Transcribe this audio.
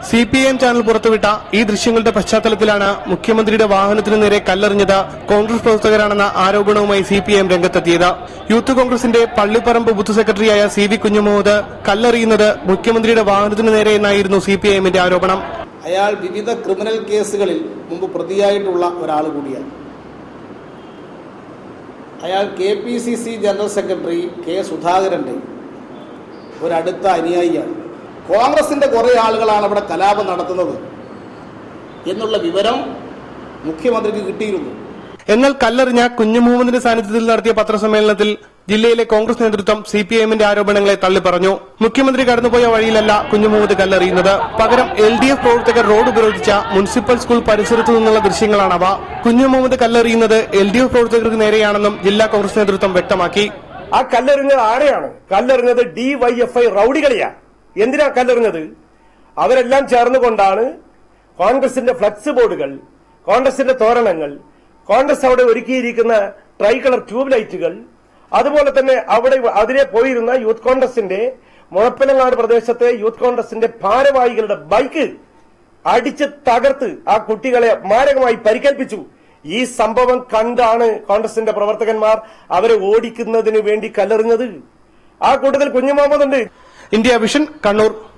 CPIM channel പുറത്തുവിട്ട ഈ ദൃശ്യങ്ങളുടെ പശ്ചാത്തലത്തിലാണ് മുഖ്യമന്ത്രിയുടെ വാഹനത്തിനു നേരെ കല്ലെറിഞ്ഞത് കോൺഗ്രസ് പ്രവർത്തകരാണെന്ന ആരോപണവുമായി CPIM രംഗത്തെത്തിയത്. യൂത്ത് കോൺഗ്രസിന്റെ പള്ളിപ്പറമ്പ് ബൂത്ത് സെക്രട്ടറിയായ CV കുഞ്ഞുമുഹമ്മദ് കല്ലെറിയുന്നത് മുഖ്യമന്ത്രിയുടെ വാഹനത്തിനു നേരെയെന്നായിരുന്നു CPIMന്റെ ആരോപണം. അയാൾ വിവിധ ക്രിമിനൽ കേസുകളിൽ മുമ്പ് പ്രതിയായിട്ടുള്ള ഒരാൾ കൂടിയാണ്. അയാൾ KPCC ജനറൽ സെക്രട്ടറി K. സുധാകരന്റെ ഒരടുത്ത അനുയായിയാണ്. കോൺഗ്രസിന്റെ കുറെ ആളുകളാണ് അവിടെ കലാപം നടത്തുന്നത് എന്നുള്ള വിവരം മുഖ്യമന്ത്രിക്ക് കിട്ടിയിരുന്നു. എന്നാൽ കല്ലെറിഞ്ഞ കുഞ്ഞുമുഹമ്മദിന്റെ സാന്നിധ്യത്തിൽ നടത്തിയ പത്രസമ്മേളനത്തിൽ ജില്ലയിലെ കോൺഗ്രസ് നേതൃത്വം CPIMന്റെ ആരോപണങ്ങളെ തള്ളിപ്പറഞ്ഞു. മുഖ്യമന്ത്രി കടന്നുപോയ വഴിയിലല്ല കുഞ്ഞുമുഹമ്മദ് കല്ലെറിയുന്നത്, പകരം LDF പ്രവർത്തകർ റോഡ് ഉപരോധിച്ച മുനിസിപ്പൽ സ്കൂൾ പരിസരത്തു നിന്നുള്ള ദൃശ്യങ്ങളാണവ. കുഞ്ഞുമുഹമ്മദ് കല്ലെറിയുന്നത് LDF പ്രവർത്തകർക്ക് നേരെയാണെന്നും ജില്ലാ കോൺഗ്രസ് നേതൃത്വം വ്യക്തമാക്കി. ആ കല്ലെറിഞ്ഞത് ആരെയാണ്? കല്ലെറിഞ്ഞത് DYFI റൌഡികളെയാണ്. എന്തിനാ കല്ലെറിഞ്ഞത്? അവരെല്ലാം ചേർന്നുകൊണ്ടാണ് കോൺഗ്രസിന്റെ ഫ്ലക്സ് ബോർഡുകൾ, കോൺഗ്രസിന്റെ തോരണങ്ങൾ, കോൺഗ്രസ് അവിടെ ഒരുക്കിയിരിക്കുന്ന ട്രൈ കളർ ട്യൂബ് ലൈറ്റുകൾ, അതുപോലെ തന്നെ അവിടെ അതിലെ പോയിരുന്ന യൂത്ത് കോൺഗ്രസിന്റെ മുഴപ്പിലങ്ങാട് പ്രദേശത്തെ യൂത്ത് കോൺഗ്രസിന്റെ ഭാരവാഹികളുടെ ബൈക്ക് അടിച്ച് തകർത്ത് ആ കുട്ടികളെ മാരകമായി പരിക്കേൽപ്പിച്ചു. ഈ സംഭവം കണ്ടാണ് കോൺഗ്രസിന്റെ പ്രവർത്തകന്മാർ അവരെ ഓടിക്കുന്നതിന് വേണ്ടി കല്ലെറിഞ്ഞത്. ആ കൂട്ടത്തിൽ കുഞ്ഞുമുഹമ്മദ് ഉണ്ട്. India vision, Kannur.